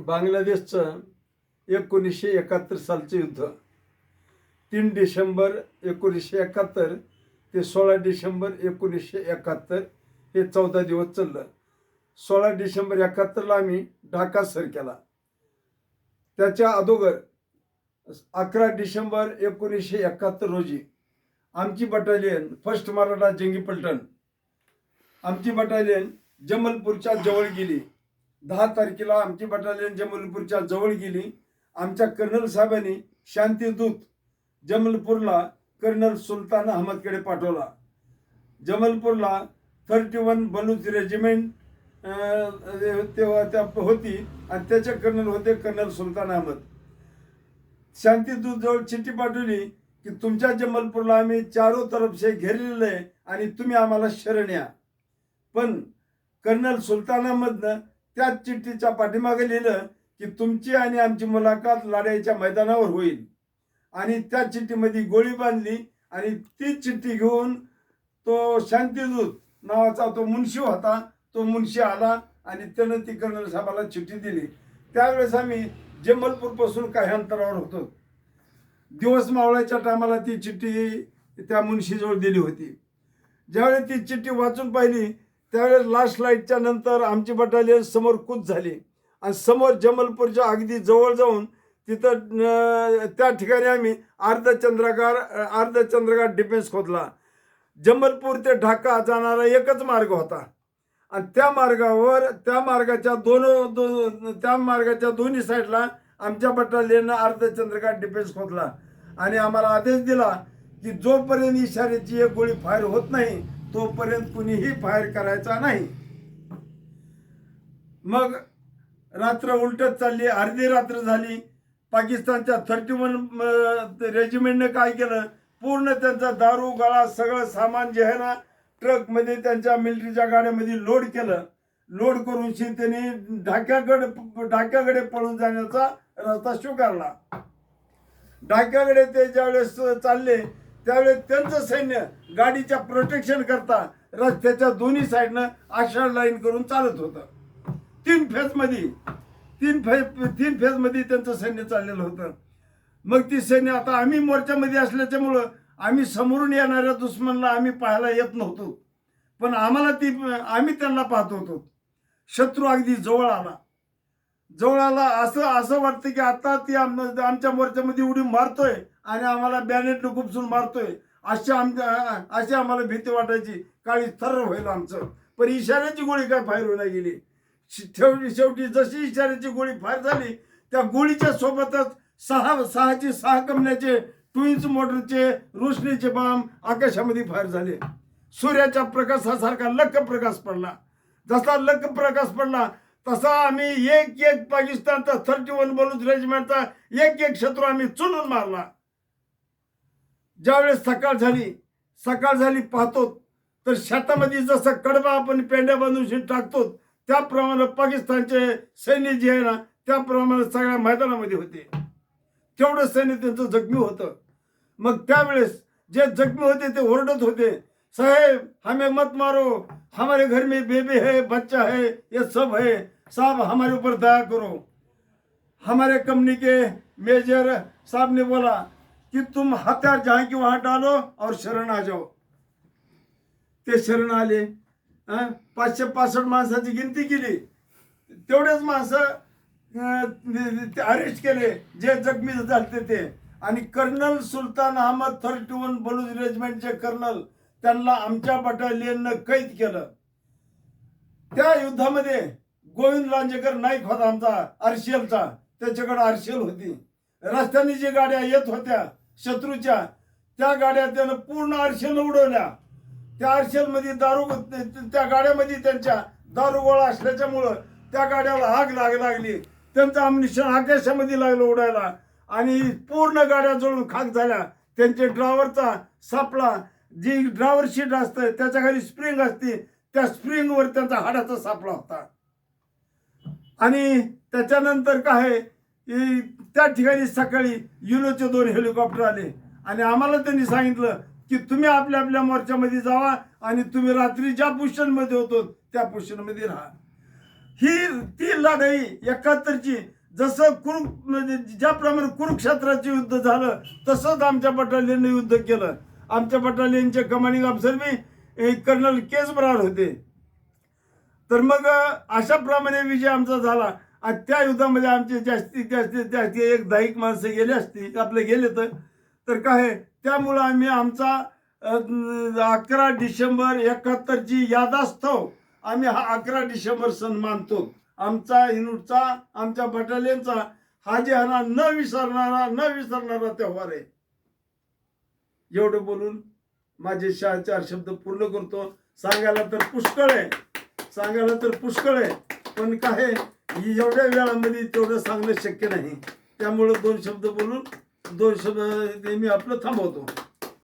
बांगलादेशचं 1971 सालचं युद्ध 3 डिसेंबर 1971 ते 16 डिसेंबर 1971 हे 14 दिवस चाललं. 16 डिसेंबर 71ला आम्ही ढाका सर केला. त्याच्या अगोदर 11 डिसेंबर 1971 रोजी आमची बटालियन फर्स्ट मराठा जंगी पलटण आमची बटालियन जमलपूरच्या जवळ गेली. 10 तारखेला आमची बटालियन जमलपूरच्या जवळ गेली. आमच्या कर्नल साहेबांनी शांतीदूत जमलपूरला कर्नल सुलतान अहमदकडे पाठवला. जमलपूरला 31 बलूच रेजिमेंट तेव्हा त्या होती आणि त्याचे कर्नल होते कर्नल सुलतान अहमद. शांतीदूत जवळ चिठ्ठी पाठवली की तुमच्या जमलपूरला आम्ही चारों तरफ से घेरलेलं आहे आणि तुम्ही आम्हाला शरण या. पण कर्नल सुलतान अहमदनं त्याच चिठ्ठीच्या पाठीमागे लिहिलं की तुमची आणि आमची मुलाखत लढाईच्या मैदानावर होईल. आणि त्या चिठ्ठीमध्ये गोळी बांधली आणि ती चिठ्ठी घेऊन तो शांतीदूत नावाचा तो मुन्शी होता, तो मुन्शी आला आणि त्यानं ती कर्नल साहेबाला चिठ्ठी दिली. त्यावेळेस आम्ही जमलपूरपासून काही अंतरावर होतो. दिवस मावळाच्या टायमाला ती चिठ्ठी त्या मुन्शीजवळ दिली होती. ज्यावेळी ती चिठ्ठी वाचून पाहिली त्यावेळेस लास्ट लाईटच्या नंतर आमची बटालियन समोर कूच झाली आणि समोर जमलपूरच्या अगदी जवळ जाऊन तिथं त्या ठिकाणी आम्ही अर्धचंद्राकार डिफेन्स खोदला. जमलपूर ते ढाका जाणारा एकच मार्ग होता आणि त्या मार्गाच्या दोन्ही साईडला आमच्या बटालियननं अर्धचंद्राकार डिफेन्स खोदला आणि आम्हाला आदेश दिला की जोपर्यंत इशाऱ्याची एक गोळी फायर होत नाही तोपर्यंत कुणीही फायर करायचा नाही. मग रात्र उलटत चालली. अर्धी रात्र झाली. पाकिस्तानच्या 31 रेजिमेंटने काय केलं, पूर्ण त्यांचा दारू गळा सगळं सामान जे आहे ना ट्रकमध्ये त्यांच्या मिलिटरीच्या गाड्यामध्ये लोड केलं. लोड करून त्यांनी ढाक्याकडे पळून जाण्याचा रस्ता स्वीकारला. ढाक्याकडे ते ज्यावेळेस चालले त्यावेळेस त्यांचं सैन्य गाडीच्या प्रोटेक्शन करता रस्त्याच्या दोन्ही साईडनं आषाढ लाईन करून चालत होतं. 3 फेजमध्ये त्यांचं सैन्य चाललेलं होतं. मग ती सैन्य आता आम्ही मोर्चामध्ये असल्याच्यामुळं आम्ही समोरून येणाऱ्या दुश्मनला आम्ही पाहायला येत नव्हतो, पण आम्ही त्यांना पाहत होतो. शत्रू अगदी जवळ आला असं वाटतं की आता ती आमच्या मोर्चामध्ये उडी मारतोय आणि आम्हाला बॅनेटनं खुपसून मारतोय अशी आम्हाला भीती वाटायची. काळी थर्र व्हायला आमचं. पण इशाऱ्याची गोळी काय फायर होईना गेली. शेवटी जशी इशाऱ्याची गोळी फायर झाली त्या गोळीच्या सोबतच 6 कमण्याचे ट्विन्स मोटरचे रोशनीचे बॉम्ब आकाशामध्ये फायर झाले. सूर्याच्या प्रकाशासारखा लख प्रकाश पडला. जसा लख प्रकाश पडला तसा आम्ही एक पाकिस्तानचा 31 बलूच रेजिमेंटचा एक शत्रू आम्ही चुनून मारला. ज्यावेळेस सकाळ झाली पाहतो तर शेतामध्ये जसं कडबा आपण पेंड्या बांधून टाकतो त्याप्रमाणे पाकिस्तानचे सैन्य जे आहे ना त्याप्रमाणे सगळ्या मैदानामध्ये होते. तेवढं सैन्य त्यांचं जखमी होतं. मग त्यावेळेस जे जखमी होते ते ओरडत होते, साहेब हमें मत मारो, हमारे घर में बेबी है, बच्चा है, ये सब है, साहब हमारे ऊपर दया करो. हमारे कंपनी के मेजर साहब ने बोला कि तुम हथियार जहाँ की वहाँ डालो और शरण आ जाओ. ते शरण आले. 565 माणसाची गिनती केली. तेवढेच माणसं अरेस्ट केले जे जखमी झाले ते. आणि कर्नल सुलतान अहमद 31 बलूच रेजिमेंटचे कर्नल त्यांना आमच्या बटालियननं कैद केलं. त्या युद्धामध्ये गोविंद लांजेकर नाईक होता आमचा आरसीएलचा. त्याच्याकडे आरसीएल होती. रस्त्याने जी गाड्या येत होत्या शत्रूच्या त्या गाड्या त्यानं पूर्ण आरसीएल उडवल्या. त्या आरसीएलमध्ये त्या गाड्यामध्ये त्यांच्या दारू गोळा असल्याच्यामुळं त्या गाड्याला आग लागली. त्यांचं अम्युनिशन आकाशामध्ये लागलं उडायला आणि पूर्ण गाड्या जळून खाक झाल्या. त्यांचे ड्रायव्हरचा सापळा जी ड्रायव्हर शीट असते त्याच्या खाली स्प्रिंग असते त्या स्प्रिंगवर त्यांचा हाडाचा सापळा होता. आणि त्याच्यानंतर काय त्या ठिकाणी सकाळी युनोचे 2 हेलिकॉप्टर आले आणि आम्हाला त्यांनी सांगितलं की तुम्ही आपल्या मोर्चामध्ये जावा आणि तुम्ही रात्री ज्या पोझिशनमध्ये होतो त्या पोझिशनमध्ये राहा. ती लढाई 71ची जसं म्हणजे ज्याप्रमाणे कुरुक्षेत्राचे युद्ध झालं तसंच आमच्या बटालियनने युद्ध केलं. आमच्या बटालियनचे कमांडिंग अफसर मी कर्नल केस बरार होते. तर मग अशाप्रमाणे विजय आमचा झाला. आणि त्या युद्धामध्ये आमचे जास्तीत एक 10 माणसं गेले असती आपले गेले तर काय त्यामुळं आम्ही आमचा 11 डिसेंबर 71ची यादास्तव आम्ही हा 11 डिसेंबर सण मानतो. आमचा युनिटचा आमच्या बटालियनचा हा जे आहे ना न विसरणारा त्योहार आहे. एवढं बोलून माझे 4 शब्द पूर्ण करतो. सांगायला तर पुष्कळ आहे पण काय एवढ्या वेळामध्ये तेवढं सांगणं शक्य नाही. त्यामुळं 2 शब्द बोलून 2 शब्द मी आपलं थांबवतो.